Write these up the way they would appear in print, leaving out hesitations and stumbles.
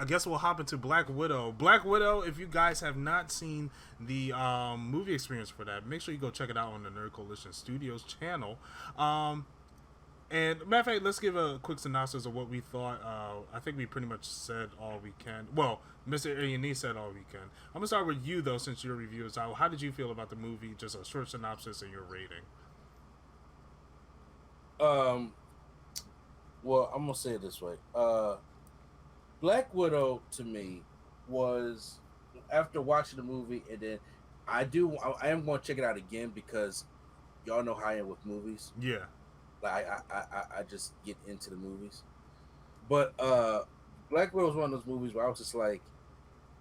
I guess we'll hop into Black Widow. Black Widow, if you guys have not seen the movie experience for that, make sure you go check it out on the Nerd Coalition Studios channel. And matter of fact, let's give a quick synopsis of what we thought. I think we pretty much said all we can. Well, Mr. A&E said all we can. I'm going to start with you, though, since your review is out. How did you feel about the movie? Just a short synopsis and your rating. Well, I'm going to say it this way. Black Widow, to me, was, after watching the movie, and then I am going to check it out again because y'all know how I am with movies. Yeah. Like I just get into the movies. But Black Widow was one of those movies where I was just like,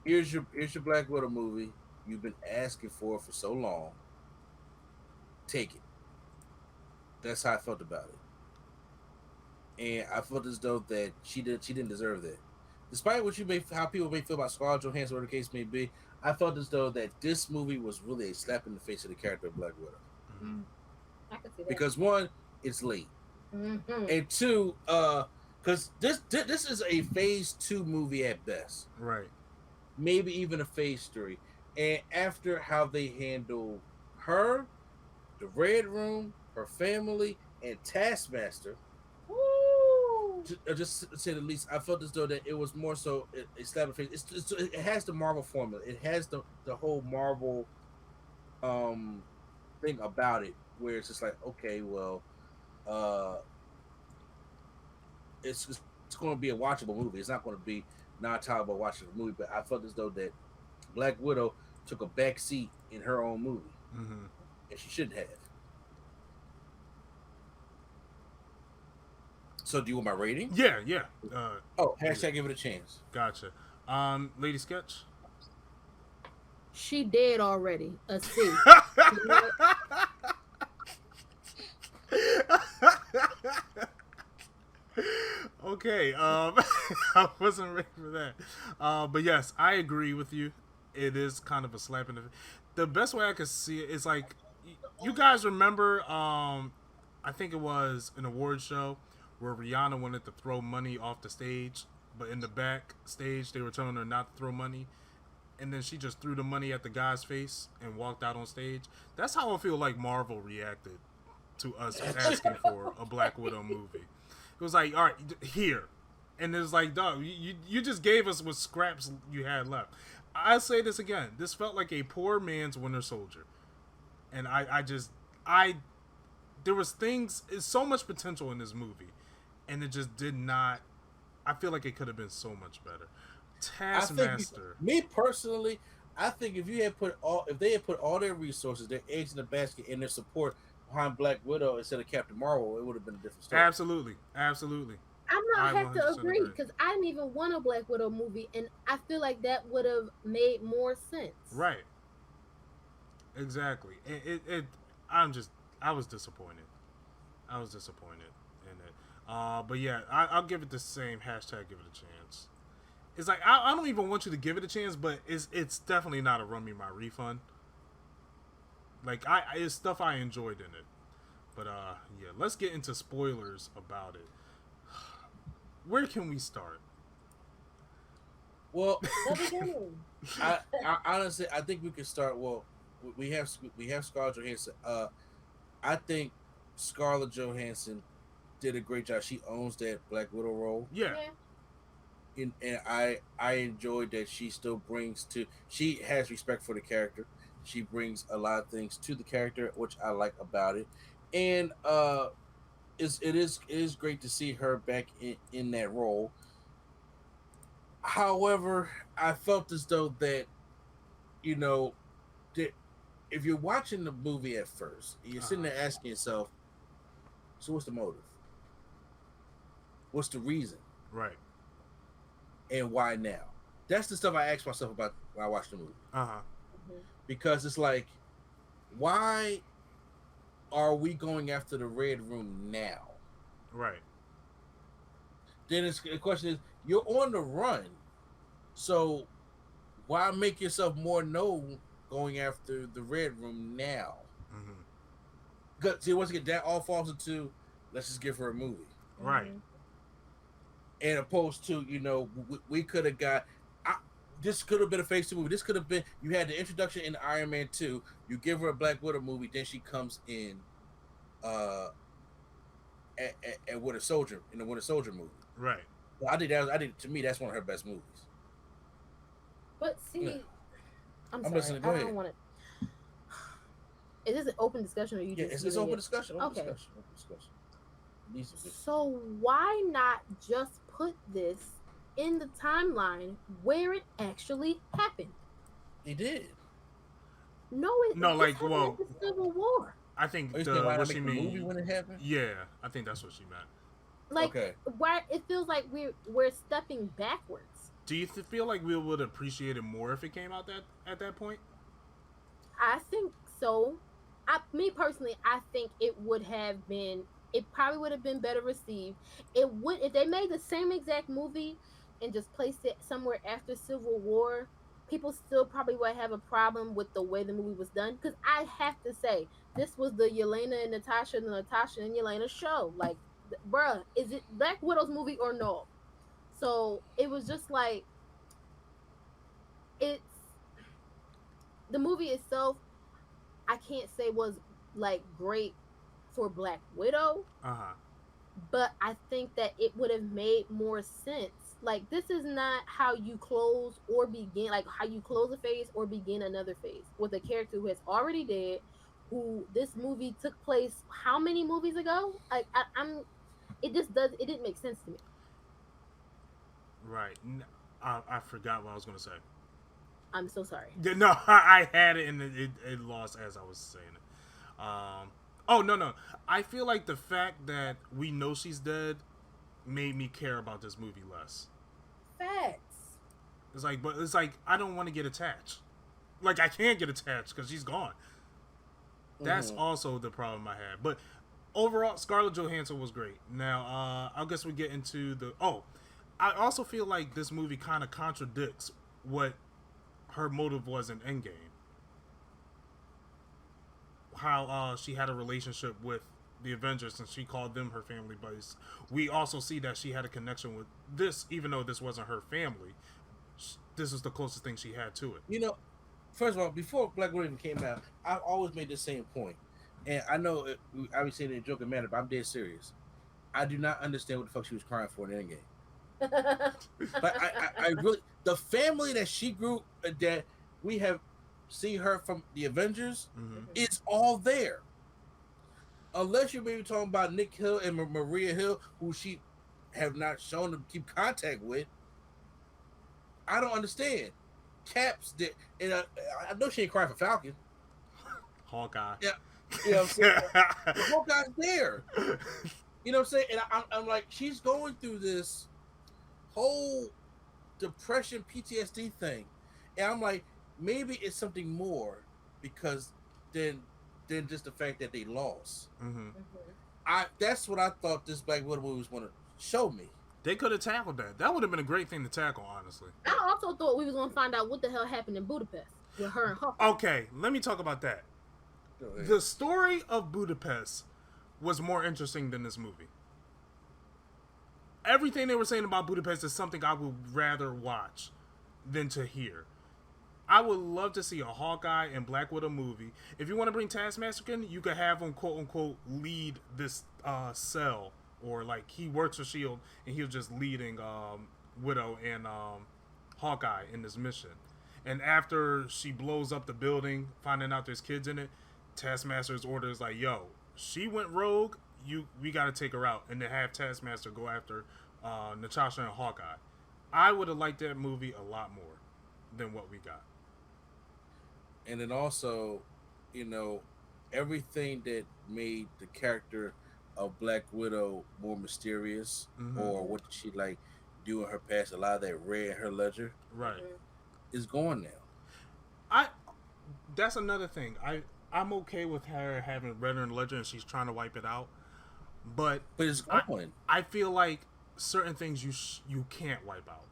here's your Black Widow movie. You've been asking for so long. Take it. That's how I felt about it. And I felt as though that she didn't deserve that. Despite how people may feel about Scarlett Johansson, whatever the case may be, I felt as though that this movie was really a slap in the face of the character of Black Widow. Mm-hmm. I can see that. Because one, it's late. Mm-hmm. And two, because this is a phase 2 movie at best, right? Maybe even a phase 3. And after how they handle her, the Red Room, her family, and Taskmaster, just to say the least, I felt as though that it was more so a slap in the face. It has the Marvel formula. It has the whole Marvel thing about it, where it's just like, okay, well. It's going to be a watchable movie. It's not going to be non-tolerable watching the movie. But I felt as though that Black Widow took a back seat in her own movie, and she shouldn't have. So, do you want my rating? Yeah. Hashtag give it a chance. Gotcha. Lady Sketch. She dead already. A C. Okay, I wasn't ready for that. But yes, I agree with you. It is kind of a slap in the face. The best way I could see it is like, you guys remember, I think it was an award show where Rihanna wanted to throw money off the stage, but in the backstage they were telling her not to throw money, and then she just threw the money at the guy's face and walked out on stage. That's how I feel like Marvel reacted to us asking for a Black Widow movie. It was like, all right, here. And it's like, dog, you just gave us what scraps you had left. I say this again. This felt like a poor man's Winter Soldier. And there was things, so much potential in this movie. And it just did not, I feel like it could have been so much better. Taskmaster. Me personally, I think if they had put all their resources, their eggs in the basket, and their support behind Black Widow instead of Captain Marvel, it would have been a different story. Absolutely. I'm not have to agree because I didn't even want a Black Widow movie, and I feel like that would have made more sense. Right. Exactly. I was disappointed. I was disappointed in it. But yeah, I'll give it the same hashtag. Give it a chance. It's like I don't even want you to give it a chance, but it's definitely not a run me my refund. Like it's stuff I enjoyed in it, but yeah, let's get into spoilers about it. Where can we start? Well, I honestly, I think we can start. Well, we have Scarlett Johansson. I think Scarlett Johansson did a great job. She owns that Black Widow role. Yeah. And I enjoyed that she still brings she has respect for the character. She brings a lot of things to the character, which I like about it. And it is great to see her back in that role. However, I felt as though that, that if you're watching the movie at first, you're sitting there asking yourself, so what's the motive? What's the reason? Right. And why now? That's the stuff I asked myself about when I watched the movie. Because it's like, why are we going after the Red Room now? Right. Then the question is, you're on the run, so why make yourself more known going after the Red Room now? See, once again, that all falls into, let's just give her a movie. Right. and opposed to we could have got. This could have been a phase 2 movie. This could have been you had the introduction in Iron Man 2. You give her a Black Widow movie, then she comes in, at Winter Soldier in the Winter Soldier movie. Right. So to me that's one of her best movies. But see, Yeah. I'm listening. sorry. Go I ahead. don't want to. Is this an open discussion, or you Yeah, just? it's open discussion. Okay. Open discussion. So why not just put this in the timeline where it actually happened? He did. No, like, well, the Civil War. I think what she mean. Movie when it happened? Yeah, I think that's what she meant. Like, why it feels like we're stepping backwards. Do you feel like we would appreciate it more if it came out at that point? I think so. Me personally, I think it would have been. It probably would have been better received. It would if they made the same exact movie and just placed it somewhere after Civil War. People still probably would have a problem with the way the movie was done. Because I have to say, this was the Yelena and Natasha and Yelena show. Like, bruh, is it Black Widow's movie or no? So it was just like it's the movie itself. I can't say was like great for Black Widow, but I think that it would have made more sense. Like, this is not how you close or begin, like how you close a phase or begin another phase with a character who has already dead, who this movie took place how many movies ago? Like, it didn't make sense to me. Right. I forgot what I was going to say. I'm so sorry. No, I had it and it lost as I was saying it. No. I feel like the fact that we know she's dead made me care about this movie less. Facts. It's like I don't want to get attached. Like, I can't get attached because she's gone. That's also the problem I had. But overall, Scarlett Johansson was great. Now, I guess we get into I also feel like this movie kind of contradicts what her motive was in Endgame. How she had a relationship with the Avengers and she called them her family, but we also see that she had a connection with this, even though this wasn't her family. This is the closest thing she had to it. First of all, before Black Widow even came out, I've always made the same point. And I know I was saying it in a joking manner, but I'm dead serious. I do not understand what the fuck she was crying for in the Endgame. But I really, the family that she grew, that we have seen her from the Avengers, is all there. Unless you're maybe talking about Nick Hill and Maria Hill, who she have not shown to keep contact with. I don't understand. Caps did, and I know she ain't crying for Falcon. Hawkeye. Yeah, you know what I'm saying. The Hawkeye's there. You know what I'm saying? And I'm like, she's going through this whole depression, PTSD thing, and I'm like, maybe it's something more because than just the fact that they lost. That's what I thought this Black Widow movie was going to show me. They could have tackled that. That would have been a great thing to tackle, honestly. I also thought we was going to find out what the hell happened in Budapest with her and Hawkeye. Okay, let me talk about that. The story of Budapest was more interesting than this movie. Everything they were saying about Budapest is something I would rather watch than to hear. I would love to see a Hawkeye and Black Widow movie. If you want to bring Taskmaster in, you could have him, quote unquote, lead this cell, or like he works for S.H.I.E.L.D. and he was just leading Widow and Hawkeye in this mission. And after she blows up the building, finding out there's kids in it, Taskmaster's order is like, yo, she went rogue, we got to take her out, and then have Taskmaster go after Natasha and Hawkeye. I would have liked that movie a lot more than what we got. And then also, everything that made the character of Black Widow more mysterious, or what she like do in her past, a lot of that red in her ledger, right, is gone now. That's another thing. I'm okay with her having red in her ledger and she's trying to wipe it out, but it's gone. I feel like certain things you can't wipe out.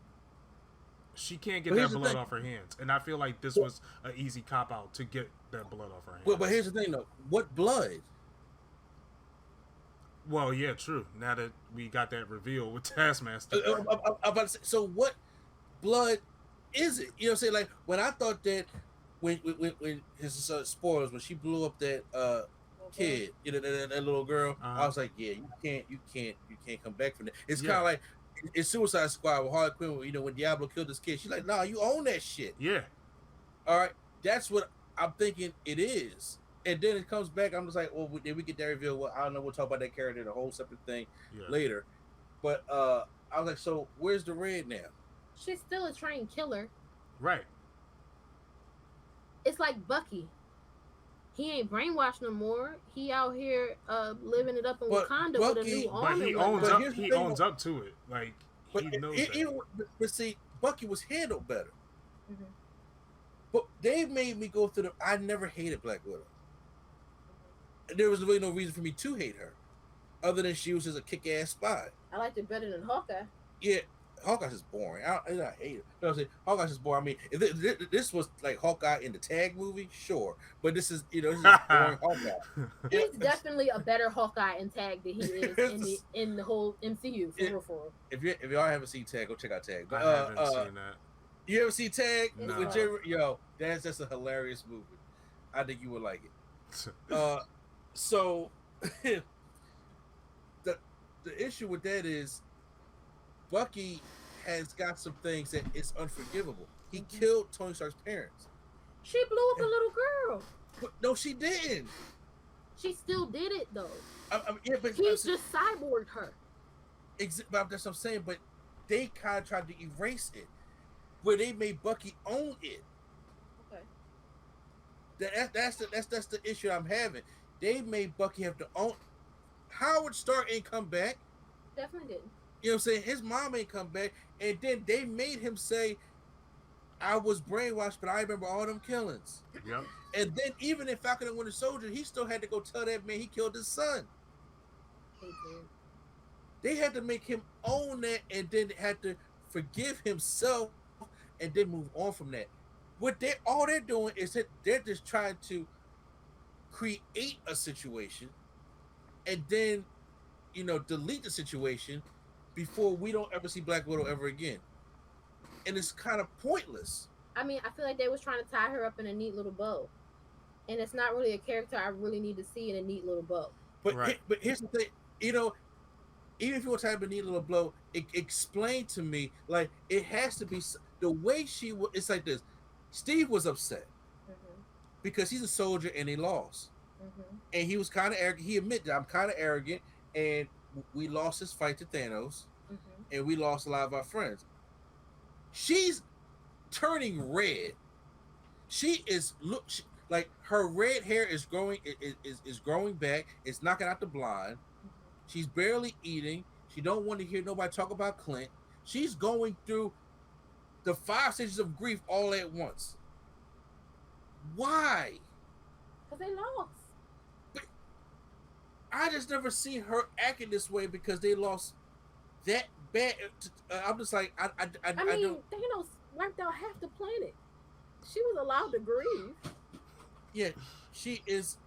She can't get that blood off her hands, and I feel like this was an easy cop out to get that blood off her hands. But here's the thing, though. What blood? Well, yeah, true. Now that we got that reveal with Taskmaster. I'm about to say, so what blood is it? You know what I'm saying? Like when I thought that when his spoilers when she blew up that kid, you know, that little girl, I was like, yeah, you can't come back from that. It's kind of like in Suicide Squad with Harley Quinn, you know, when Diablo killed this kid, she's like, nah, you own that shit. Yeah. All right, that's what I'm thinking it is. And then it comes back. I'm just like, well, did we get that reveal? Well, I don't know. We'll talk about that character, the whole separate thing later. But I was like, so where's the red now? She's still a trained killer. Right. It's like Bucky. He ain't brainwashed no more. He out here living it up in Wakanda with a new arm. But he owns up to it. Like he knows that. But see, Bucky was handled better. Mm-hmm. But they made me go through I never hated Black Widow. There was really no reason for me to hate her, other than she was just a kick-ass spy. I liked it better than Hawkeye. Yeah, Hawkeye's just boring. I hate it. You know what I'm saying? Hawkeye's just boring. I mean, if this was like Hawkeye in the tag movie, sure. But this is boring Hawkeye. He's definitely a better Hawkeye in tag than he is in the whole MCU. For real. If y'all haven't seen Tag, go check out Tag. But, I haven't seen that. You ever see Tag? No. Yo, that's just a hilarious movie. I think you would like it. So the issue with that is Bucky has got some things that is unforgivable. He killed Tony Stark's parents. She blew up a little girl. But no, she didn't. She still did it though. But he just cyborged her. That's what I'm saying. But they kind of tried to erase it, where they made Bucky own it. Okay. That's the issue I'm having. They made Bucky have to own. Howard Stark ain't come back. Definitely didn't. You know what I'm saying? His mom ain't come back. And then they made him say, I was brainwashed, but I remember all them killings. Yep. And then even in Falcon and Winter Soldier, he still had to go tell that man he killed his son. They had to make him own that and then had to forgive himself and then move on from that. All they're doing is that they're just trying to create a situation and then, delete the situation before we don't ever see Black Widow ever again. And it's kind of pointless. I mean, I feel like they was trying to tie her up in a neat little bow. And it's not really a character I really need to see in a neat little bow. But here's the thing, even if you want to tie up a neat little bow, explain to me, like, it has to be the way she was. It's like this. Steve was upset because he's a soldier and he lost. And he was kind of arrogant. He admitted, I'm kind of arrogant, and we lost this fight to Thanos, and we lost a lot of our friends. She's turning red. She is like her red hair is growing. Is growing back. It's knocking out the blind. She's barely eating. She don't want to hear nobody talk about Clint. She's going through the 5 stages of grief all at once. Why? Because they lost. But I just never seen her acting this way because they lost that bad. I'm just like, I mean, Thanos wiped out half the planet. She was allowed to grieve. Yeah, she's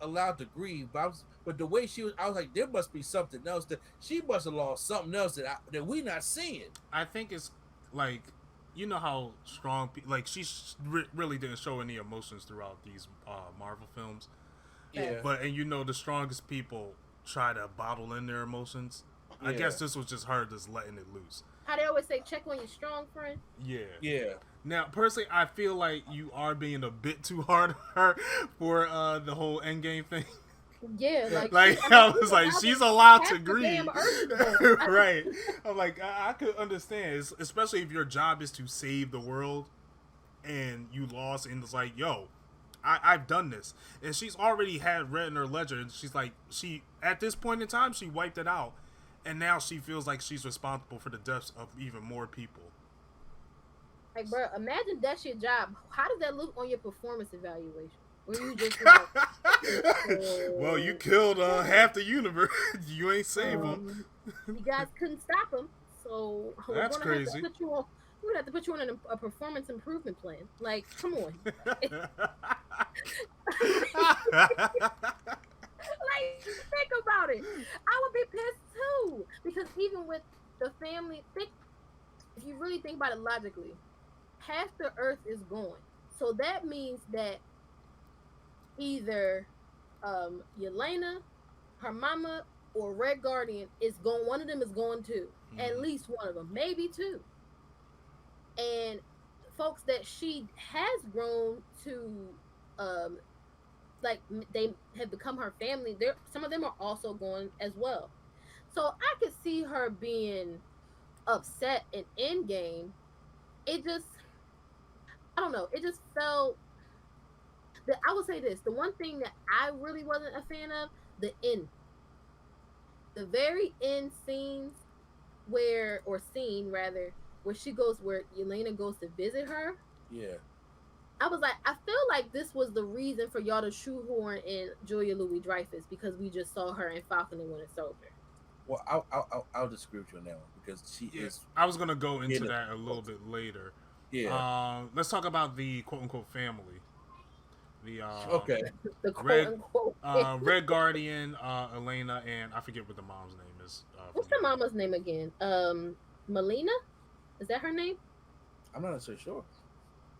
allowed to grieve, but the way she was, I was like, there must be something else that she must have lost something else that we not seeing. I think it's like, you know how strong, like she really didn't show any emotions throughout these Marvel films. Yeah. But the strongest people try to bottle in their emotions. Yeah. I guess this was just her just letting it loose. How they always say, check on your strong friend. Yeah. Yeah. Now, personally, I feel like you are being a bit too hard on her for the whole Endgame thing. Yeah, I was like, she's allowed to grieve. Right. I'm like, I could understand, especially if your job is to save the world and you lost, and it's like, yo, I've done this. And she's already had red in her ledger, and she's like, at this point in time, she wiped it out. And now she feels like she's responsible for the deaths of even more people. Like, bro, imagine that's your job. How does that look on your performance evaluation? Where you just like, well, you killed half the universe. You ain't save them. You guys couldn't stop them, so that's crazy. We're gonna have to put you on a performance improvement plan. Like, come on. Like, Think about it. I would be pissed too. Because even with the family, if you really think about it logically, half the earth is gone. So that means that either Yelena, her mama, or Red Guardian is going. One of them is going too. At least one of them, maybe two. And folks that she has grown to, um, like they have become her family. There, some of them are also going as well. So I could see her being upset in Endgame. It just, I don't know. It just felt that I would say this. The one thing that I really wasn't a fan of, the end, the very end scenes or scene rather, where she goes, where Yelena goes to visit her. Yeah. I was like, I feel like this was the reason for y'all to shoehorn in Julia Louis Dreyfus because we just saw her in Falcon and Winter Soldier. Well, I'll disagree with you on that one because she is. I was gonna go into that a little bit later. Yeah. Let's talk about the quote unquote family. The Okay. The quote unquote Red Guardian, Elena, and I forget what the mom's name is. What's the mama's name again? Melina? Is that her name? I'm not so sure.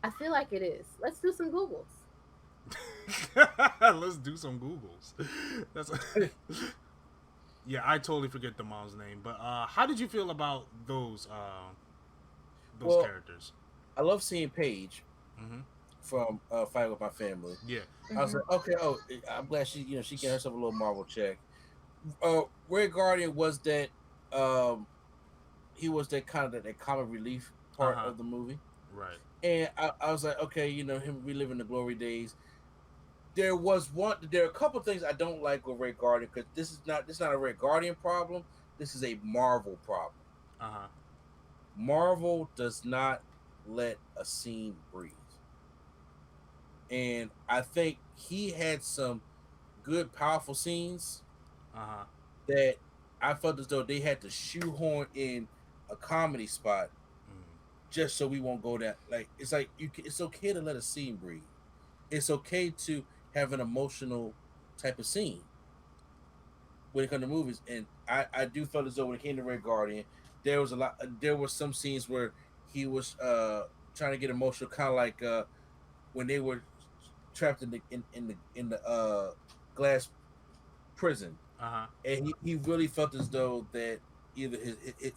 I feel like it is. Let's do some Googles. Let's do some Googles. That's yeah, I totally forget the mom's name. But how did you feel about those characters? I love seeing Paige from Fight with My Family. Yeah, I was like, okay, I'm glad she get herself a little Marvel check. Red Guardian was that he was that kind of that comic relief part of the movie, right? And I was like, okay, him reliving the glory days. There are a couple things I don't like with Red Guardian because this is not a Red Guardian problem. This is a Marvel problem. Marvel does not let a scene breathe, and I think he had some good, powerful scenes that I felt as though they had to shoehorn in a comedy spot just so we won't go that. Like it's okay to let a scene breathe. It's okay to have an emotional type of scene when it comes to movies, and I do feel as though when it came to Red Guardian, there were some scenes where he was trying to get emotional, kind of like when they were trapped in the glass prison, and he really felt as though that either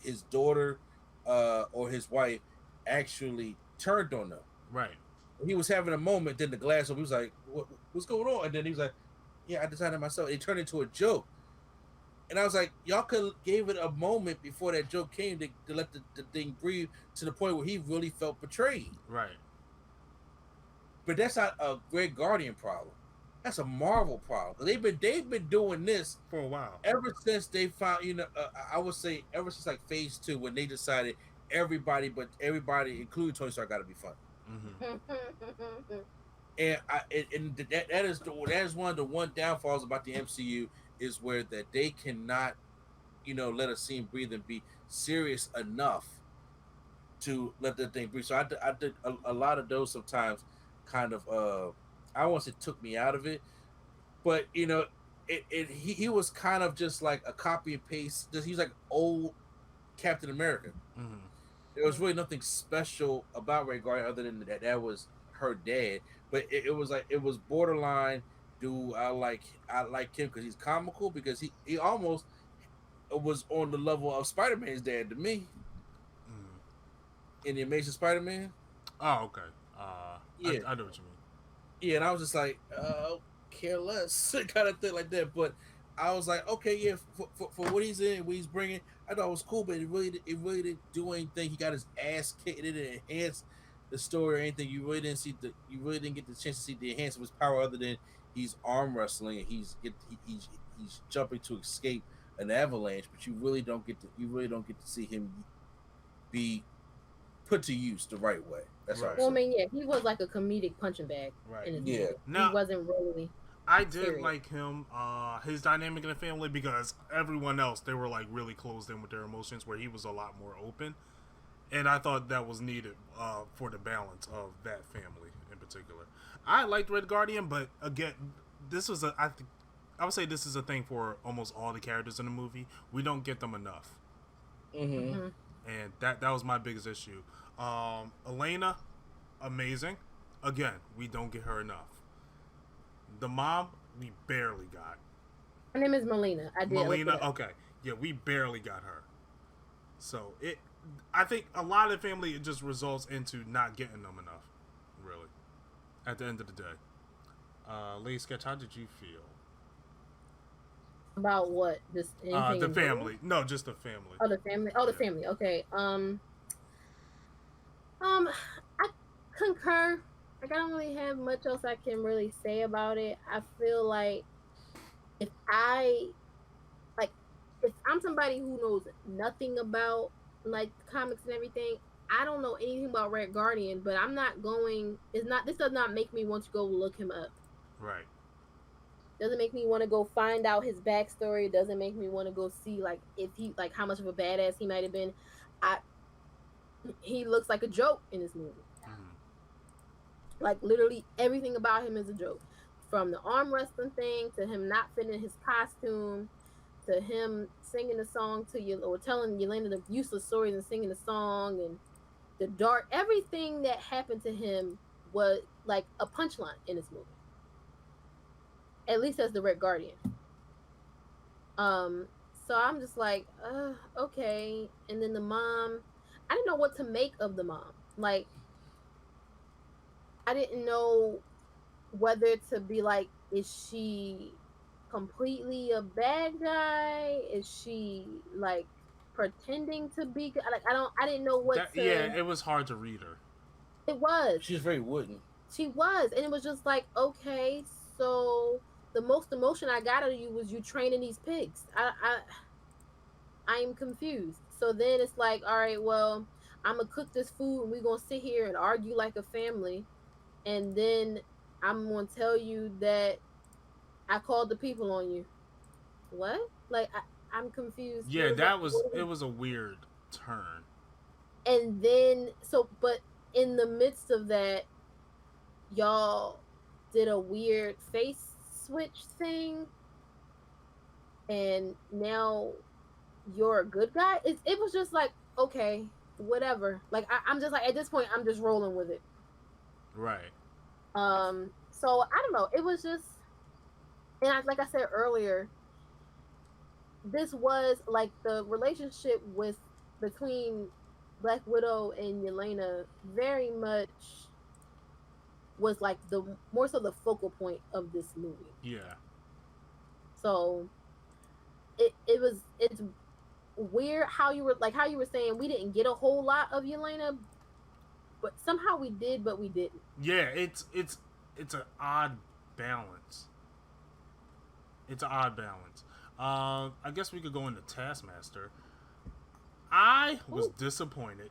his daughter or his wife actually turned on them. Right. He was having a moment, then the glass, he was like, what's going on? And then he was like, yeah, I decided myself. It turned into a joke. And I was like, y'all could gave it a moment before that joke came to let the thing breathe to the point where he really felt betrayed. Right. But that's not a Red Guardian problem. That's a Marvel problem. They've been doing this for a while. Ever since they found, I would say ever since like Phase 2 when they decided everybody, including Tony Stark, got to be funny. And that is one of the one downfalls about the MCU is where that they cannot, let a scene breathe and be serious enough to let the thing breathe. So I did a lot of those sometimes kind of I won't say took me out of it, but he was kind of just like a copy and paste. He was like old Captain America. There was really nothing special about Red Guardian other than that was her dad. But it was borderline. Do I like him because he's comical, because he almost was on the level of Spider-Man's dad to me in the Amazing Spider-Man. Oh, okay. Yeah, I know what you mean. Yeah, and I was just like, care less kind of thing like that. But I was like, okay, yeah, for what he's in, what he's bringing, I thought it was cool, but it really didn't do anything. He got his ass kicked. It didn't enhance the story or anything. You really didn't get the chance to see the enhancement of his power other than he's arm wrestling and he's jumping to escape an avalanche. But you really don't get to see him be put to use the right way. That's right. Well, I mean, yeah, he was like a comedic punching bag. Right. Yeah. He wasn't really. I did like him, his dynamic in the family, because everyone else, they were like really closed in with their emotions, where he was a lot more open. And I thought that was needed for the balance of that family in particular. I liked Red Guardian, but again, this was I would say this is a thing for almost all the characters in the movie. We don't get them enough, Mm-hmm. and that was my biggest issue. Elena, amazing. Again, we don't get her enough. The mom, we barely got. Her name is Melina. I did. Melina, okay, yeah, we barely got her. So I think a lot of the family it just results into not getting them enough. Really, at the end of the day. Lady Sketch, how did you feel? About what? Just anything? The family. No, just the family. Oh, the family. Oh, the family. Okay. I concur. Like, I don't really have much else I can really say about it. I feel like if if I'm somebody who knows nothing about like comics and everything, I don't know anything about Red Guardian, but I'm not going. This does not make me want to go look him up. Right. Doesn't make me want to go find out his backstory. Doesn't make me want to go see like if he like how much of a badass he might have been. He looks like a joke in this movie. Mm-hmm. Like literally everything about him is a joke, from the arm wrestling thing to him not fitting his costume, to him singing the song to you or telling Yelena the useless stories and singing the song, and the dark everything that happened to him was like a punchline in this movie. At least as the Red Guardian. So I'm just like, okay. And then the mom, I didn't know what to make of the mom. Like, I didn't know whether to be like, is she completely a bad guy? Is she like pretending to be good? Like, I didn't know what to. Yeah, it was hard to read her. It was. She's very wooden. She was, and it was just like, okay, so the most emotion I got out of you was you training these pigs. I am confused. So then it's like, all right, well, I'm gonna cook this food and we're gonna sit here and argue like a family, and then I'm gonna tell you that I called the people on you. What? Like I'm confused. Yeah, it was a weird turn. And then but in the midst of that, y'all did a weird face switch thing, and now you're a good guy. It was just like, okay, whatever. Like I'm just like, at this point I'm just rolling with it. Right. So I don't know, it was just, and like I said earlier, this was like the relationship between Black Widow and Yelena very much was like more so the focal point of this movie. Yeah. So it's weird how you were saying we didn't get a whole lot of Yelena, but somehow we did, but we didn't. Yeah, it's an odd balance. It's an odd balance. I guess we could go into Taskmaster. I was disappointed.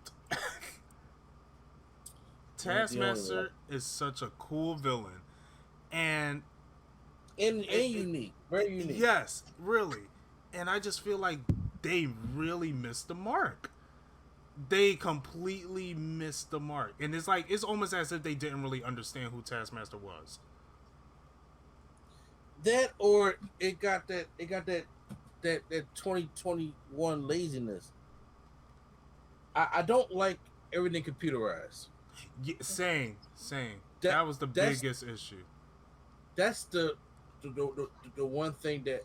Taskmaster is such a cool villain, and unique, very unique. Yes, really. And I just feel like they really missed the mark. They completely missed the mark, and it's almost as if they didn't really understand who Taskmaster was. That, or it got that 2021 laziness. I don't like everything computerized. Yeah, same. That was the biggest issue. That's the one thing that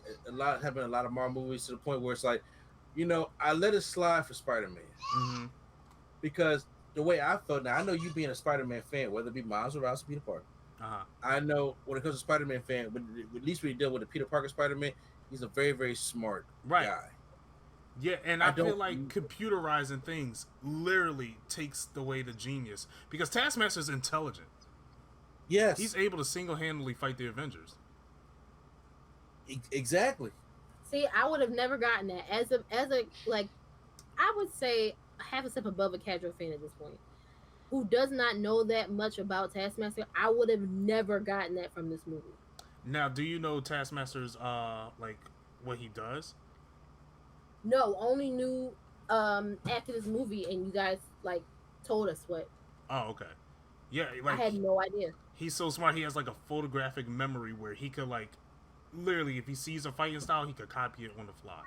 happened in a lot of Marvel movies, to the point where it's like, I let it slide for Spider-Man. Mm-hmm. Because the way I felt, now I know you being a Spider-Man fan, whether it be Miles Morales or Peter Parker. Uh-huh. I know when it comes to Spider-Man fan, at least when you deal with the Peter Parker Spider-Man, he's a very, very smart guy. Yeah, and I feel like computerizing things literally takes away the genius, because Taskmaster's intelligent. Yes, he's able to single-handedly fight the Avengers. Exactly. See, I would have never gotten that as a like, I would say half a step above a casual fan at this point, who does not know that much about Taskmaster. I would have never gotten that from this movie. Now, do you know Taskmaster's like what he does? No, only knew after this movie, and you guys like told us what. Oh, okay. Yeah, like I had no idea. He's so smart. He has like a photographic memory where he could like literally, if he sees a fighting style, he could copy it on the fly.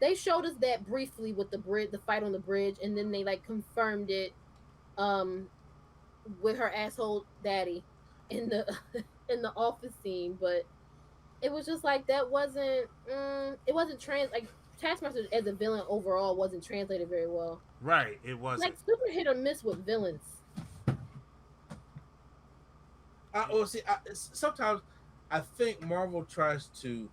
They showed us that briefly with the fight on the bridge, and then they like confirmed it um with her asshole daddy in the in the office scene. But it was just like that wasn't it wasn't like Taskmaster as a villain overall wasn't translated very well. Right, it Like wasn't. super hit or miss with villains. Well, see, sometimes I think Marvel tries to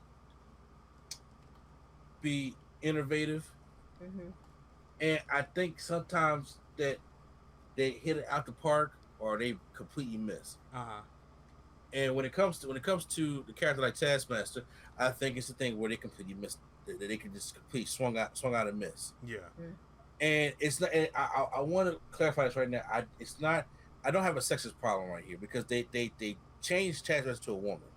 be innovative, Mm-hmm. and I think sometimes that they hit it out the park or they completely miss. Uh huh. And when it comes to the character like Taskmaster, I think it's the thing where they completely miss, that they can just completely swung out and miss. Yeah. Mm-hmm. And it's not. And I want to clarify this right now. It's not. I don't have a sexist problem right here because they changed Taskmaster to a woman.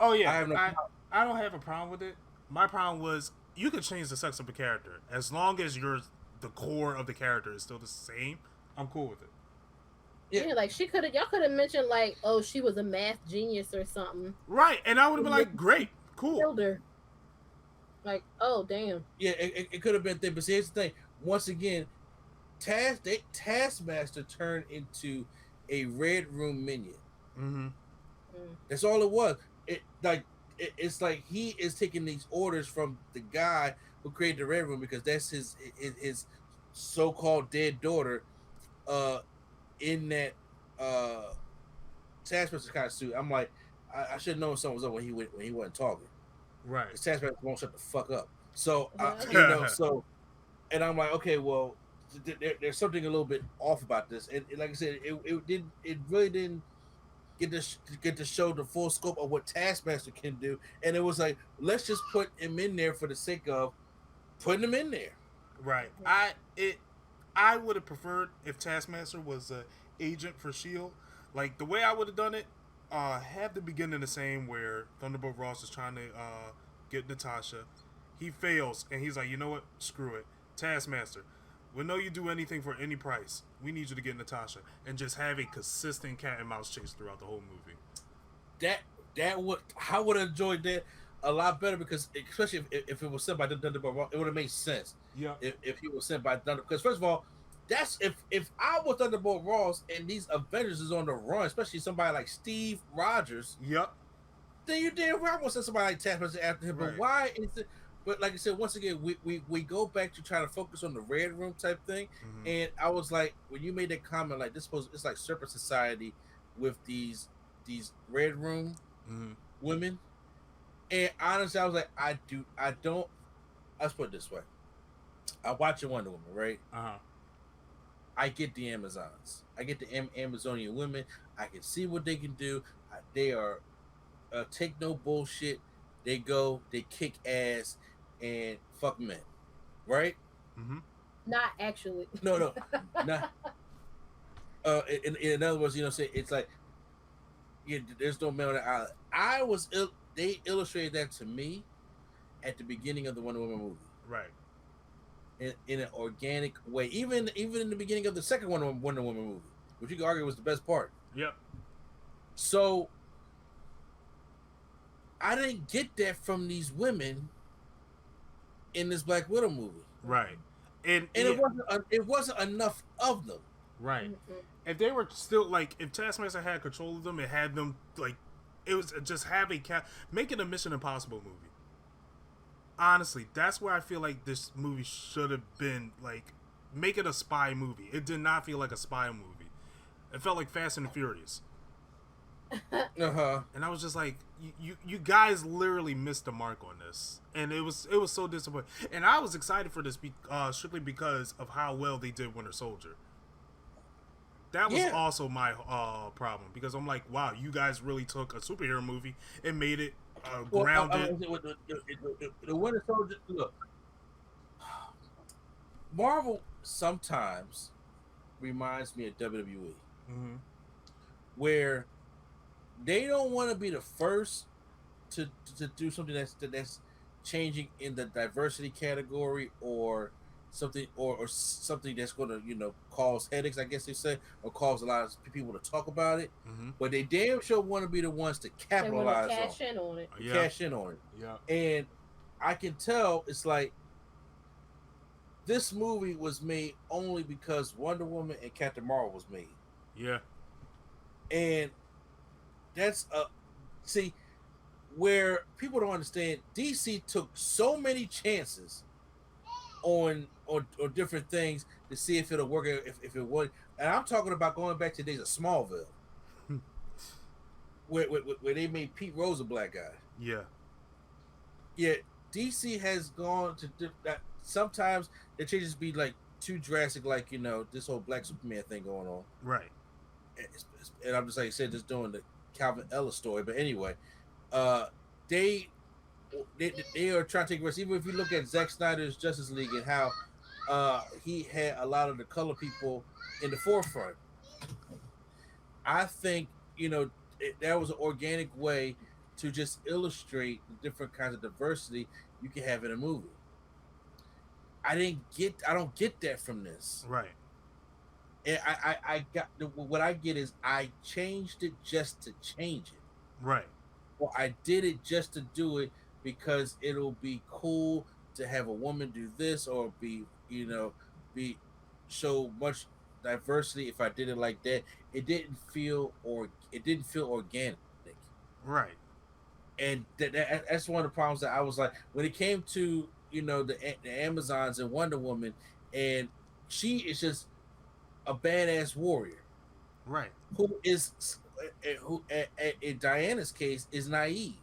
Oh I yeah, have no problem. I don't have a problem with it. My problem was you could change the sex of a character as long as the core of the character is still the same. I'm cool with it. Yeah, like y'all could have mentioned like, oh, she was a math genius or something. Right, and I would have been like, great, cool. Killed her. Like, oh damn. Yeah, it could have been thing, but see, here's the thing. Once again, Taskmaster turned into a Red Room minion. Mm-hmm. That's all it was. It's like he is taking these orders from the guy who created the Red Room because that's his so-called dead daughter. In that Taskmaster kind of suit, I'm like, I should have known something was up when he wasn't talking. Right. Because Taskmaster won't shut the fuck up. So Yeah. and I'm like, okay, well, there's something a little bit off about this, and like I said, it really didn't get to show the full scope of what Taskmaster can do, and it was like, let's just put him in there for the sake of putting him in there. Right. I would have preferred if Taskmaster was an agent for Shield. Like the way I would have done it, have the beginning the same where Thunderbolt Ross is trying to get Natasha. He fails, and he's like, you know what? Screw it. Taskmaster, we know you do anything for any price. We need you to get Natasha, and just have a consistent cat and mouse chase throughout the whole movie. That would I would have enjoyed that a lot better because especially if it was sent by Thunderbolt Ross, it would have made sense. Yeah. If he was sent by Thunder, because first of all, that's if I was Thunderbolt Ross and these Avengers is on the run, especially somebody like Steve Rogers. Yep. Then you damn right want to send somebody like Taskmaster after him. Right. But why is it? But like I said, once again, we go back to trying to focus on the Red Room type thing. Mm-hmm. And I was like, when you made that comment, like it's like Serpent Society with these Red Room women. And honestly, I was like, let's put it this way. I watch a Wonder Woman, right? Uh-huh. I get the Amazons. I get the Amazonian women. I can see what they can do. They are take no bullshit. They go, they kick ass and fuck men, right? Mm-hmm. Not actually. No, not. In other words, it's like, yeah, there's no man on the island. They illustrated that to me at the beginning of the Wonder Woman movie, right? In an organic way, even in the beginning of the second Wonder Woman movie, which you could argue was the best part. Yep. So I didn't get that from these women in this Black Widow movie, right? And it wasn't enough of them, right? If they were still like, if Taskmaster had control of them, it had them like, it was just having make it a Mission Impossible movie. Honestly, that's where I feel like this movie should have been. Like, make it a spy movie. It did not feel like a spy movie. It felt like Fast and Furious. And I was just like, you guys literally missed the mark on this, and it was so disappointing. And I was excited for this strictly because of how well they did Winter Soldier. That was also my problem, because I'm like, wow, you guys really took a superhero movie and made it grounded. The Winter Soldier. Look, Marvel sometimes reminds me of WWE, where they don't want to be the first to do something that's changing in the diversity category or something or something that's going to cause headaches, I guess they say, or cause a lot of people to talk about it. Mm-hmm. But they damn sure want to be the ones to They want to capitalize on, cash in on it. to Yeah. cash in on it. Yeah. And I can tell it's like this movie was made only because Wonder Woman and Captain Marvel was made. Yeah. And that's see where people don't understand. DC took so many chances on different things to see if it'll work, if it would. And I'm talking about going back to the days of Smallville, where they made Pete Rose a black guy. Yeah. Yet DC has gone to that. Sometimes the changes be like too drastic, like this whole Black Superman thing going on. Right. And I'm just like I said, just doing the Calvin Ellis story. But anyway, they are trying to take risks. Even if you look at Zack Snyder's Justice League and how he had a lot of the color people in the forefront, I think that was an organic way to just illustrate the different kinds of diversity you can have in a movie. I don't get that from this. Right. And I got what I get is I changed it just to change it. Right. Or I did it just to do it because it'll be cool to have a woman do this, or be so much diversity. If I did it like that, it didn't feel organic. Right. And that's one of the problems that I was like when it came to the Amazons and Wonder Woman, and she is just a badass warrior, right? Who in Diana's case is naive.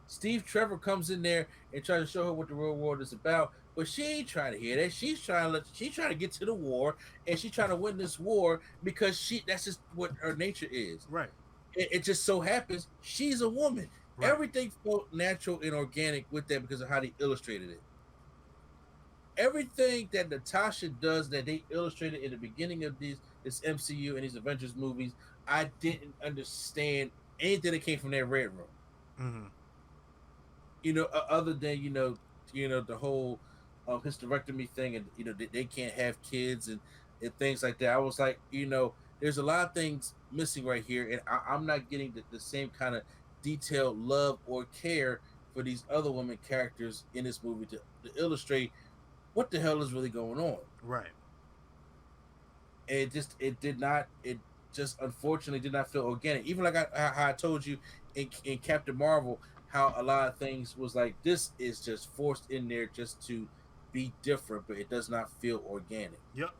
Steve Trevor comes in there and tries to show her what the real world is about, but she ain't trying to hear that. She's trying to get to the war, and she's trying to win this war because that's just what her nature is. Right. It just so happens she's a woman. Right. Everything felt natural and organic with that because of how they illustrated it. Everything that Natasha does that they illustrated in the beginning of this MCU and these Avengers movies, I didn't understand anything that came from that Red Room. Mm-hmm. Other than the whole hysterectomy thing, and they can't have kids and things like that. I was like, there's a lot of things missing right here, and I'm not getting the same kind of detailed love or care for these other women characters in this movie to illustrate what the hell is really going on. Right. It just unfortunately did not feel organic. Even like how I told you in Captain Marvel, how a lot of things was like, this is just forced in there just to be different, but it does not feel organic. Yep.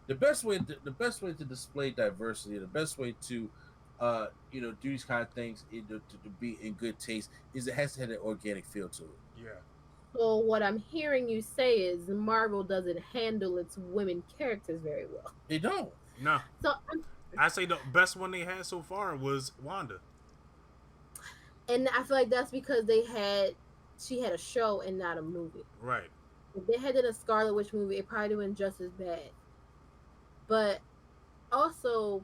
The best way to display diversity, the best way to do these kind of things to be in good taste is it has to have an organic feel to it. Yeah. So what I'm hearing you say is Marvel doesn't handle its women characters very well. They don't. No. So I say the best one they had so far was Wanda. And I feel like that's because she had a show and not a movie. Right. If they had done a Scarlet Witch movie, it probably would have been just as bad. But also,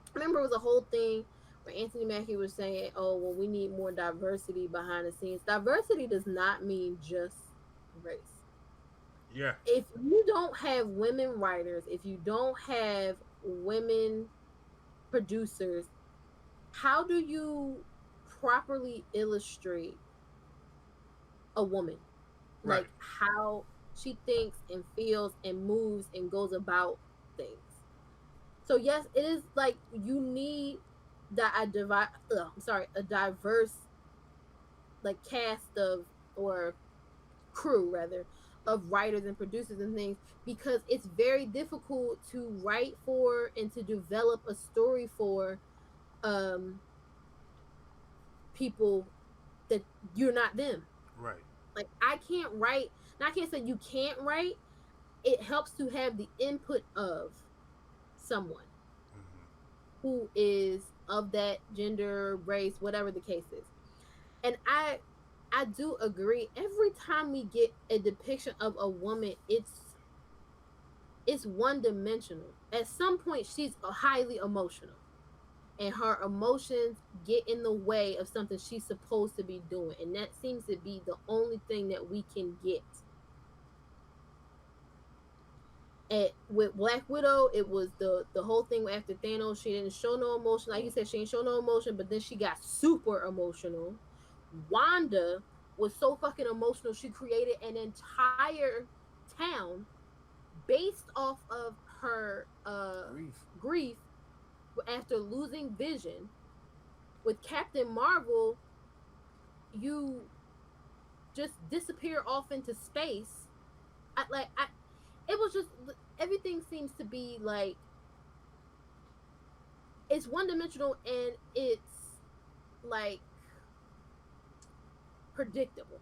I remember it was a whole thing where Anthony Mackie was saying, oh, well, we need more diversity behind the scenes. Diversity does not mean just race. Yeah. If you don't have women writers, if you don't have women producers, how do you properly illustrate a woman? Right. Like how she thinks and feels and moves and goes about things. So yes, it is like you need a diverse like cast of, or crew rather, of writers and producers and things, because it's very difficult to write for and to develop a story for people that you're not them. Right. Like I can't write, and I can't say you can't write. It helps to have the input of someone who is of that gender, race, whatever the case is. And I do agree. Every time we get a depiction of a woman, it's one dimensional. At some point, she's highly emotional, and her emotions get in the way of something she's supposed to be doing, and that seems to be the only thing that we can get. with Black Widow, it was the whole thing after Thanos. She didn't show no emotion. Like you said, she didn't show no emotion, but then she got super emotional. Wanda was so fucking emotional. She created an entire town based off of her grief after losing Vision. With Captain Marvel, you just disappear off into space. It was just everything seems to be like it's one dimensional and it's like predictable.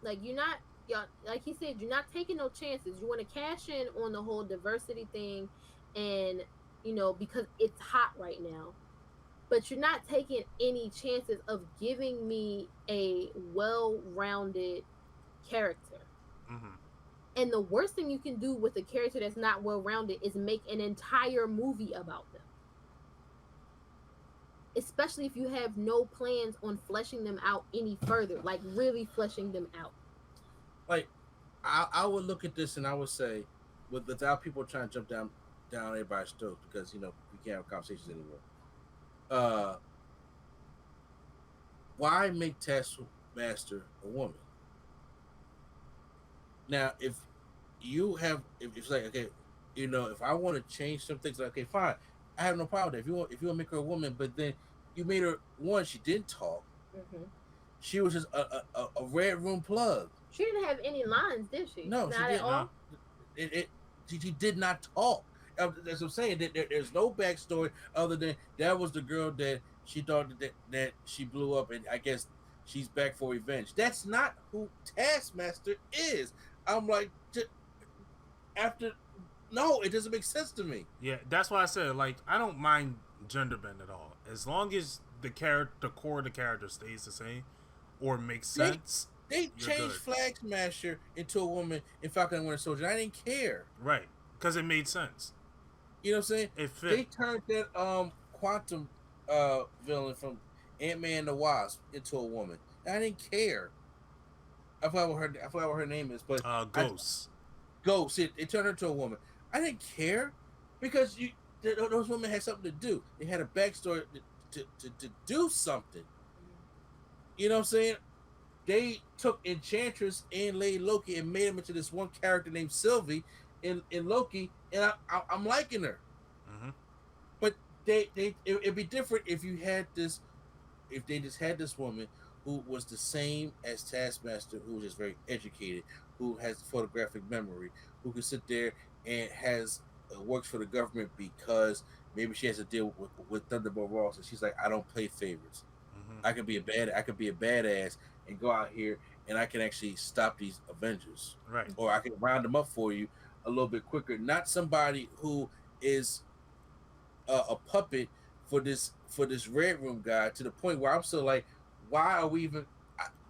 Like you're not, y'all, like he said, you're not taking no chances. You want to cash in on the whole diversity thing, and because it's hot right now. But you're not taking any chances of giving me a well-rounded character. Mm-hmm. And the worst thing you can do with a character that's not well-rounded is make an entire movie about them. Especially if you have no plans on fleshing them out any further, like really fleshing them out. Like, I would look at this and I would say, without people trying to jump down everybody's throat, because we can't have conversations anymore. Why make Taskmaster a woman? Now, if it's like, okay, if I want to change some things, like, okay, fine, I have no problem with that. If you want to make her a woman, but then you made her one, she didn't talk. Mm-hmm. She was just a red room plug. She didn't have any lines, did she? No, not she at didn't. all. She did not talk. That's what I'm saying. There's no backstory other than that was the girl that she thought that she blew up, and I guess she's back for revenge. That's not who Taskmaster is. I'm like, no, it doesn't make sense to me. Yeah, that's why I said, like, I don't mind gender bend at all, as long as the core of the character stays the same or makes sense. They changed Flag Smasher into a woman in Falcon and Winter Soldier. I didn't care. Right, because it made sense. You know what I'm saying? It fit. They turned that Quantum villain from Ant-Man and the Wasp into a woman. I didn't care. I forgot what her name is, but Ghost. Ghost. They turned her into a woman. I didn't care because those women had something to do. They had a backstory to do something. You know what I'm saying? They took Enchantress and Lady Loki and made him into this one character named Sylvie in Loki, and I'm liking her. Mm-hmm. But it'd be different if they just had this woman who was the same as Taskmaster, who was just very educated, who has photographic memory, who can sit there and works for the government because maybe she has to deal with Thunderbolt Ross, and she's like, I don't play favorites. Mm-hmm. I can be a badass and go out here and I can actually stop these Avengers, right? Or I can round them up for you a little bit quicker. Not somebody who is a puppet for this Red Room guy, to the point where I'm still like, why are we even?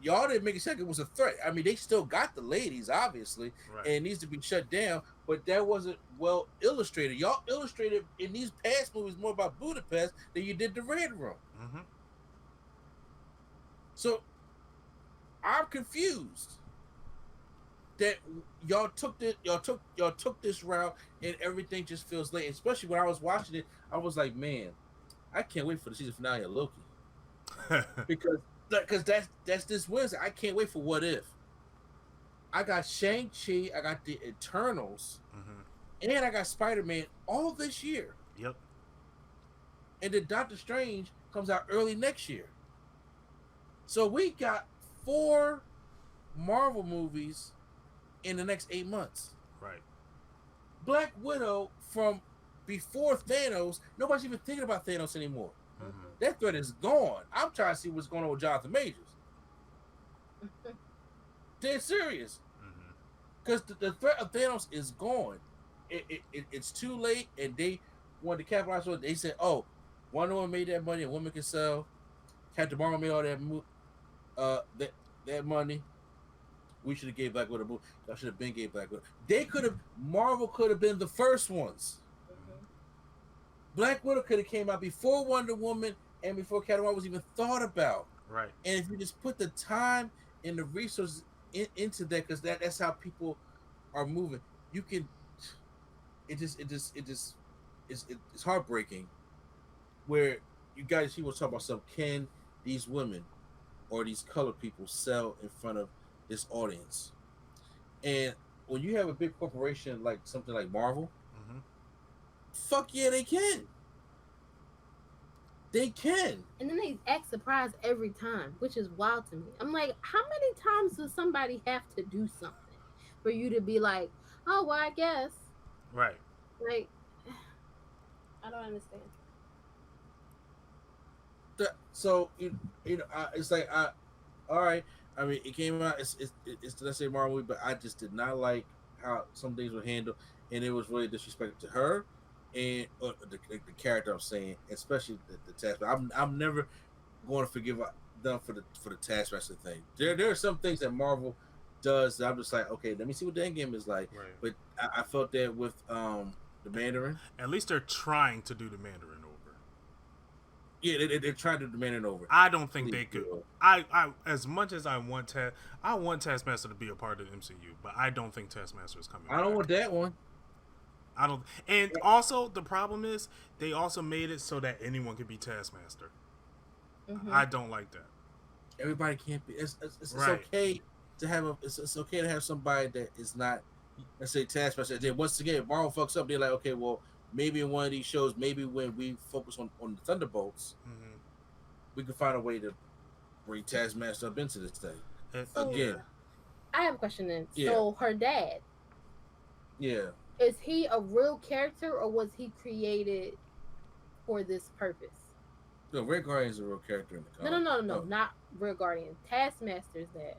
Y'all didn't make it sound like it was a threat. I mean, they still got the ladies, obviously, right, and it needs to be shut down. But that wasn't well illustrated. Y'all illustrated in these past movies more about Budapest than you did the Red Room. Mm-hmm. So I'm confused that y'all took this route and everything just feels late. Especially when I was watching it, I was like, man, I can't wait for the season finale of Loki. because that's this Wednesday. I can't wait for What If. I got Shang-Chi, I got the Eternals, mm-hmm, and I got Spider-Man all this year. Yep. And then Doctor Strange comes out early next year. So we got 4 Marvel movies in the next 8 months. Right. Black Widow, from before Thanos, nobody's even thinking about Thanos anymore. Mm-hmm. That threat is gone. I'm trying to see what's going on with Jonathan Majors. Dead serious. Because the threat of Thanos is gone. It's too late, and they wanted to capitalize on it. They said, oh, Wonder Woman made that money, a woman can sell. Captain Marvel made all that money. We should have gave Black Widow a movie. Y'all should have been gave Black Widow. Marvel could have been the first ones. Mm-hmm. Black Widow could have came out before Wonder Woman and before Captain Marvel was even thought about. Right. And if you just put the time and the resources into that, because that's how people are moving, you can it's heartbreaking where you guys people talk about stuff. Can these women or these colored people sell in front of this audience? And when you have a big corporation like something like Marvel, Mm-hmm. fuck yeah, they can. They can. And then they act surprised every time, which is wild to me. I'm like, how many times does somebody have to do something for you to be like, oh, well, I guess. Right. Like, I don't understand. So it's like all right. I mean, it came out. It's let's say Marvel, but I just did not like how some things were handled, and it was really disrespectful to her and the character. I'm saying, especially the Taskmaster. I'm never going to forgive them for the Taskmaster thing. There are some things that Marvel does that I'm just like, okay, let me see what the end game is like. Right. But I felt that with the Mandarin. At least they're trying to do the Mandarin over. Yeah, they're trying to do the Mandarin over. I don't think they could. I as much as I want Taskmaster to be a part of the MCU, but I don't think Taskmaster is coming. I don't want that one. I don't. And also, the problem is they also made it so that anyone can be Taskmaster. Mm-hmm. I don't like that. Everybody can't be. It's right. okay to have it's okay to have somebody that is not, let's say, Taskmaster. Then once again, if Marvel fucks up, they're like, okay, well, maybe in one of these shows, maybe when we focus on the Thunderbolts, mm-hmm. we can find a way to bring Taskmaster up into this thing. So, again, I have a question then. Yeah. So her dad. Yeah. Is he a real character or was he created for this purpose? No, Red Guardian is a real character in the comic. No, not Red Guardian. Taskmaster's dad.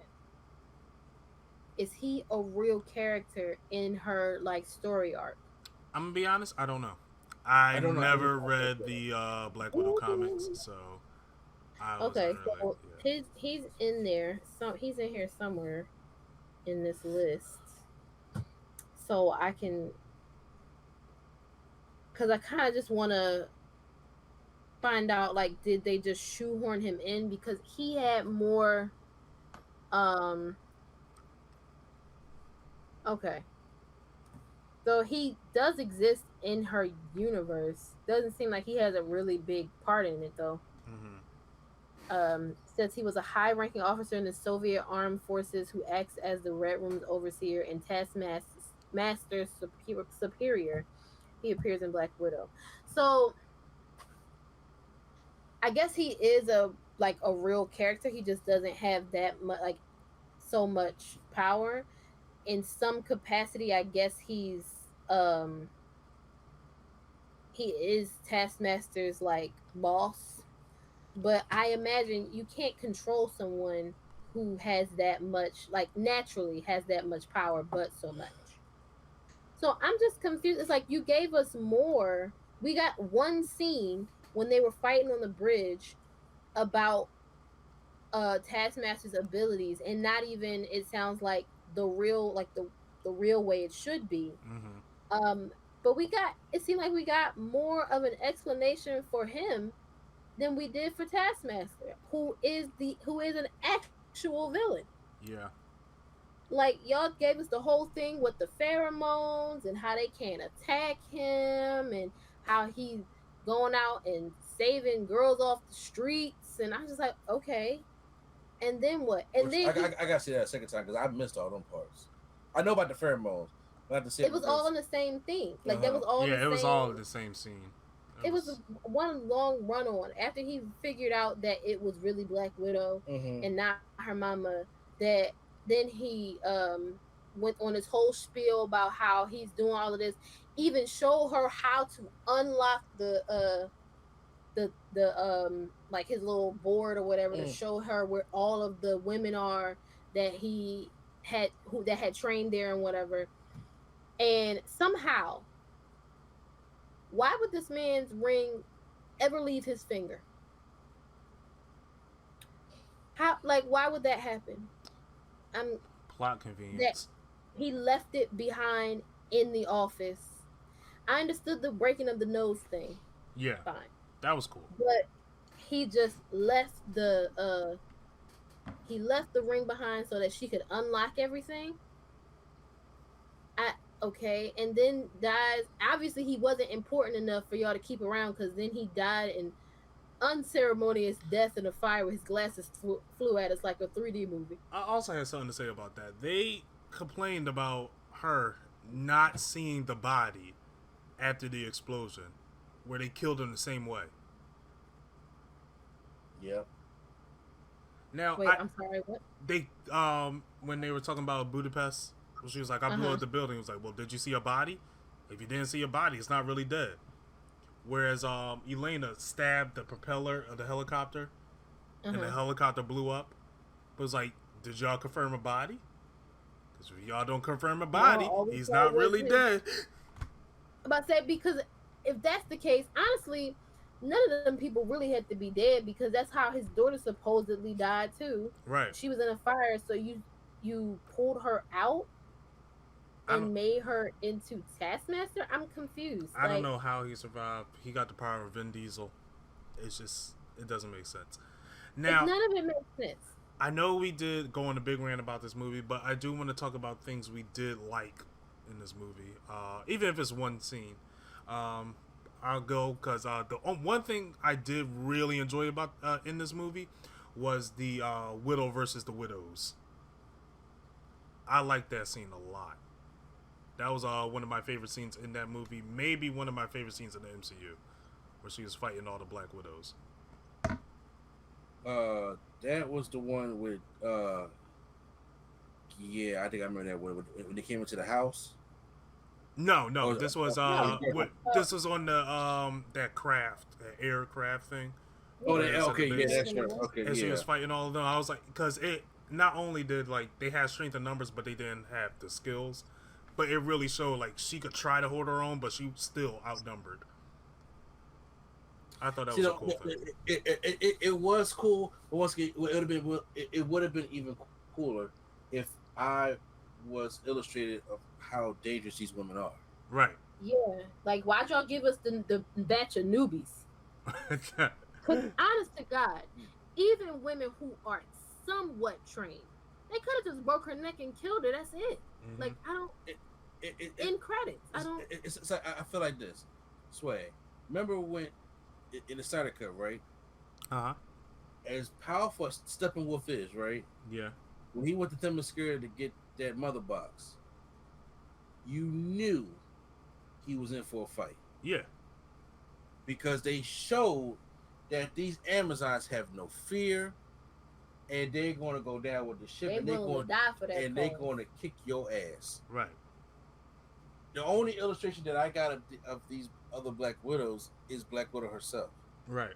Is he a real character in her like story arc? I'm gonna be honest, I don't know. I never read the Black Widow comics, so okay. So he's in there. So he's in here somewhere in this list. So I can, because I kind of just want to find out, like, did they just shoehorn him in? Because he had more, okay. So he does exist in her universe. Doesn't seem like he has a really big part in it, though. Mm-hmm. Says he was a high-ranking officer in the Soviet armed forces who acts as the Red Room's overseer and Taskmaster superior. He appears in Black Widow. So I guess he is a real character. He just doesn't have that much, like, so much power. In some capacity, I guess he is Taskmaster's like boss. But I imagine you can't control someone who has that much, like, naturally has that much power, but so much. So I'm just confused. It's like you gave us more. We got one scene when they were fighting on the bridge about Taskmaster's abilities, and not even, it sounds like, the real, like the real way it should be. Mm-hmm. But it seemed like we got more of an explanation for him than we did for Taskmaster, who is an actual villain. Yeah. Like, y'all gave us the whole thing with the pheromones and how they can't attack him and how he's going out and saving girls off the streets, and I was just like, okay. And then what? And then I gotta see that a second time because I missed all them parts. I know about the pheromones. It was all in the same thing. Like, that was all. Yeah, it was all in the same scene. It was one long run on after he figured out that it was really Black Widow and not her mama. That then he went on his whole spiel about how he's doing all of this. Even show her how to unlock the like his little board or whatever to show her where all of the women are that he had that had trained there and whatever. And somehow, why would this man's ring ever leave his finger? How, like, why would that happen? Plot convenience. That he left it behind in the office. I understood the breaking of the nose thing. Yeah. Fine. That was cool. But he just left the ring behind so that she could unlock everything. Okay, and then dies. Obviously, he wasn't important enough for y'all to keep around because then he died in unceremonious death in a fire where his glasses flew at us like a 3D movie. I also had something to say about that. They complained about her not seeing the body after the explosion, where they killed him the same way. Yep. Now, Wait, I'm sorry, what? they when they were talking about Budapest, she was like, "I blew up the building." It was like, "Well, did you see a body? If you didn't see a body, it's not really dead." Whereas Elena stabbed the propeller of the helicopter, and the helicopter blew up. It was like, did y'all confirm a body? Because if y'all don't confirm a body, No, he's not really dead. I'm about to say, because if that's the case, honestly, none of them people really had to be dead because that's how his daughter supposedly died too. Right. She was in a fire, so you pulled her out and made her into Taskmaster. I'm confused. I don't know how he survived. He got the power of Vin Diesel. It's just, it doesn't make sense. Now, none of it makes sense. I know we did go on a big rant about this movie, but I do want to talk about things we did like in this movie, even if it's one scene. I'll go because the one thing I did really enjoy about in this movie was the widow versus the widows. I liked that scene a lot. That was one of my favorite scenes in that movie. Maybe one of my favorite scenes in the MCU, where she was fighting all the Black Widows. That was the one with yeah, I think I remember that when they came into the house. No, this was this was on the that aircraft thing. Okay, yeah, that's right. Okay, and she was fighting all of them. I was like, because it not only did like they had strength in numbers, but they didn't have the skills. But it really showed like she could try to hold her own, but she still outnumbered. I thought that was a cool thing. It was cool, but once again, it would have been even cooler if I was illustrated of how dangerous these women are. Right. Yeah, like why'd y'all give us the batch of newbies? Because honest to God, even women who are somewhat trained, they could have just broke her neck and killed her. That's it. Mm-hmm. Like I don't. In credits, I don't. It's like, I feel like this. Sway. Remember when in the Snyder Cut, right? As powerful as Steppenwolf is, right? Yeah. When he went to Themyscira to get that mother box, you knew he was in for a fight. Yeah. Because they showed that these Amazons have no fear, and they're going to go down with the ship, and they're going to die for that, and they're going to kick your ass. Right. The only illustration that I got of these other Black Widows is Black Widow herself. Right.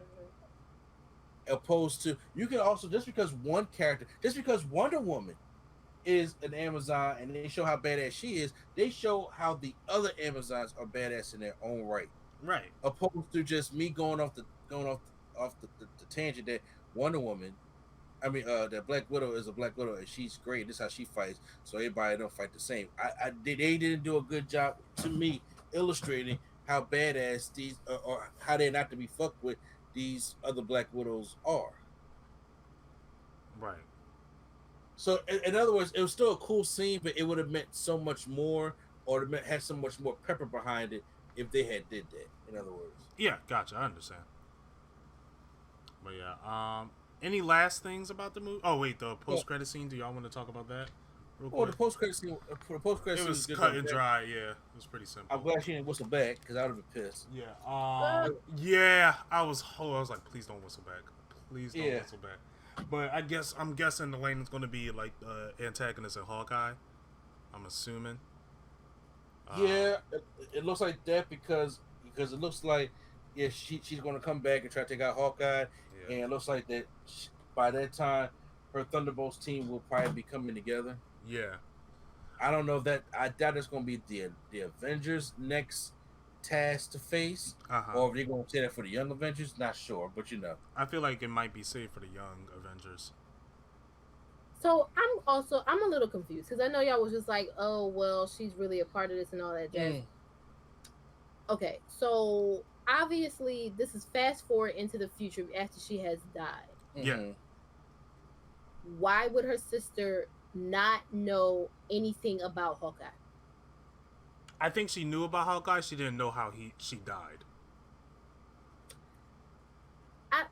Opposed to, you can also, just because Wonder Woman is an Amazon and they show how badass she is, they show how the other Amazons are badass in their own right. Right. Opposed to just me going off the tangent that Wonder Woman, that Black Widow is a Black Widow and she's great. This is how she fights. So everybody don't fight the same. They didn't do a good job to me illustrating how badass these or how they're not to be fucked with these other Black Widows are. Right. So in other words, it was still a cool scene, but it would have meant so much more, or it had so much more pepper behind it if they had did that. In other words. Yeah, gotcha. I understand. But yeah, any last things about the movie? Oh wait, the post-credit scene. Do y'all want to talk about that? Well, the post-credit scene. It was cut and dry. Yeah, it was pretty simple. I'm glad she didn't whistle back because I would have been pissed. Yeah. Yeah. I was like, please don't whistle back. Please don't whistle back. But I'm guessing Elena's going to be like the antagonist in Hawkeye. I'm assuming. Yeah, it looks like that because it looks like she's going to come back and try to take out Hawkeye, and it looks like that by that time her Thunderbolts team will probably be coming together. Yeah. I don't know that. I doubt it's going to be the Avengers next task to face, or if they're going to say that for the Young Avengers. Not sure, but I feel like it might be safe for the Young Avengers. So I'm a little confused because I know y'all was just like, oh well, she's really a part of this and all that jazz. Okay, so obviously this is fast forward into the future after she has died. Yeah. Why would her sister not know anything about Hawkeye? I think she knew about Hawkeye. She didn't know how she died. I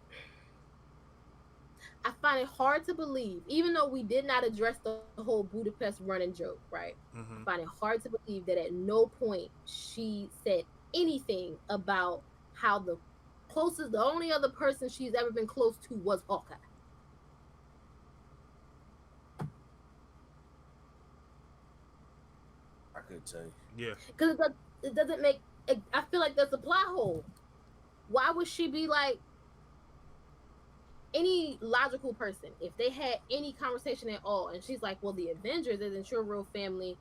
I find it hard to believe, even though we did not address the whole Budapest running joke, right? Mm-hmm. I find it hard to believe that at no point she said anything about how the only other person she's ever been close to was Hawkeye. I couldn't tell you. Yeah. Because it doesn't make. I feel like there's a plot hole. Why would she be like any logical person if they had any conversation at all? And she's like, "Well, the Avengers isn't your real family."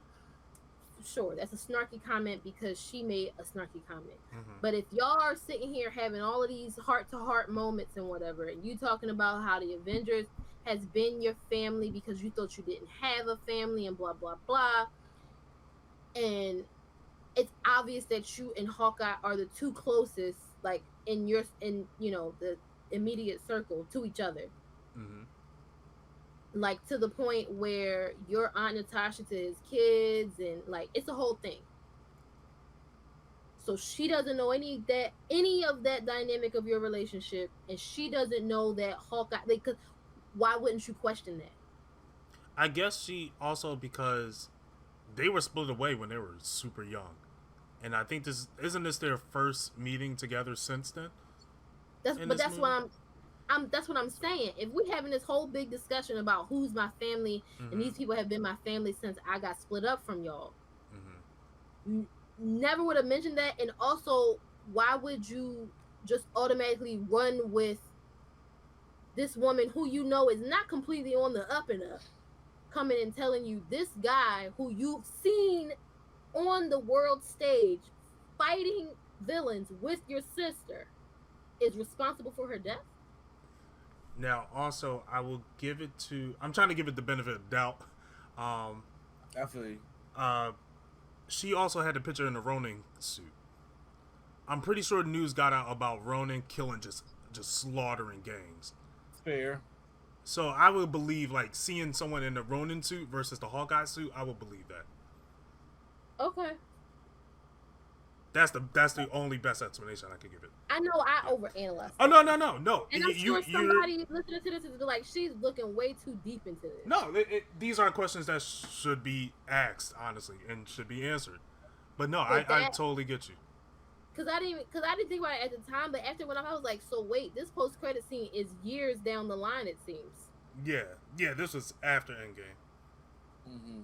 Sure, that's a snarky comment because she made a snarky comment. Mm-hmm. But if y'all are sitting here having all of these heart-to-heart moments and whatever, and you talking about how the Avengers has been your family because you thought you didn't have a family and blah blah blah, and it's obvious that you and Hawkeye are the two closest, like in the immediate circle to each other. Mm-hmm. Like to the point where your Aunt Natasha to his kids, and like it's a whole thing. So she doesn't know any of that dynamic of your relationship, and she doesn't know that Hawkeye. Because why wouldn't you question that? I guess she also, because they were split away when they were super young, and I think this their first meeting together since then. That's what I'm saying. If we're having this whole big discussion about who's my family, Mm-hmm. and these people have been my family since I got split up from y'all, Mm-hmm. never would have mentioned that. And also, why would you just automatically run with this woman who you know is not completely on the up and up, coming and telling you this guy who you've seen on the world stage fighting villains with your sister is responsible for her death? Now, also, I will give it to. I'm trying to give it the benefit of doubt. I feel you. She also had the picture in the Ronin suit. I'm pretty sure news got out about Ronin killing, just slaughtering gangs. Fair. So I would believe, like, seeing someone in the Ronin suit versus the Hawkeye suit, I would believe that. Okay. That's the only best explanation I could give it. I know I overanalyze. Oh no. And I'm sure somebody listening to this is like, she's looking way too deep into this. No, these are questions that should be asked, honestly, and should be answered. But no, I totally get you. Because I didn't think about it at the time, but after when I was like, so wait, this post credit scene is years down the line, it seems. Yeah, this was after Endgame. Mm-hmm.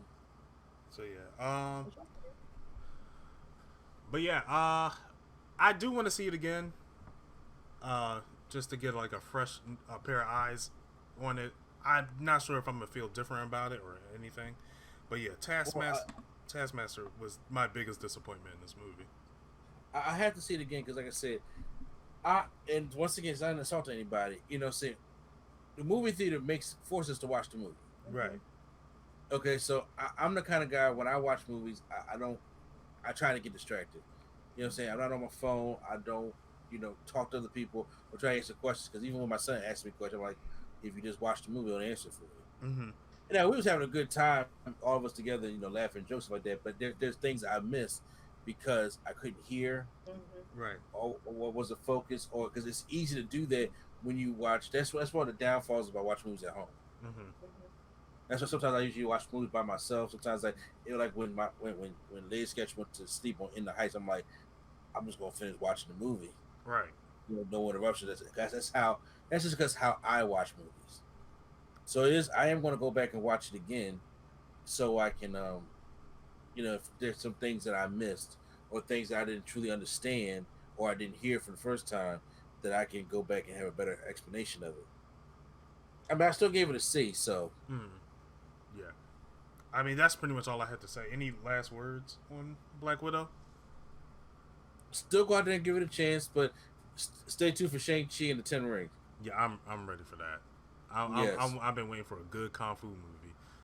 So yeah, but yeah, I do want to see it again, just to get like a fresh pair of eyes on it. I'm not sure if I'm gonna feel different about it or anything, but yeah, Taskmaster was my biggest disappointment in this movie. I have to see it again because, like I said, and once again, it's not an insult to anybody. Saying the movie theater forces us to watch the movie. Right. Okay, so I'm the kind of guy when I watch movies, I try to get distracted. You know what I'm saying? I'm not on my phone. I don't, talk to other people or try to answer questions. Because even when my son asks me questions, I'm like, if you just watch the movie, I'll answer for you. Mm-hmm. And we was having a good time, all of us together, laughing, jokes like that. But there's things I missed because I couldn't hear. Mm-hmm. Right. Or what was the focus? Or because it's easy to do that when you watch. That's one of the downfalls about watching movies at home. Mm-hmm. That's why sometimes I usually watch movies by myself. Sometimes like when Liz Sketch went to sleep on In the Heights, I'm like, I'm just gonna finish watching the movie. Right. No interruption. That's just because how I watch movies. So I am gonna go back and watch it again, so I can if there's some things that I missed or things that I didn't truly understand or I didn't hear for the first time, that I can go back and have a better explanation of it. I mean, I still gave it a C. So. Yeah. I mean, that's pretty much all I had to say. Any last words on Black Widow? Still go out there and give it a chance, but stay tuned for Shang-Chi and the Ten Rings. Yeah, I'm ready for that. I've been waiting for a good Kung Fu movie.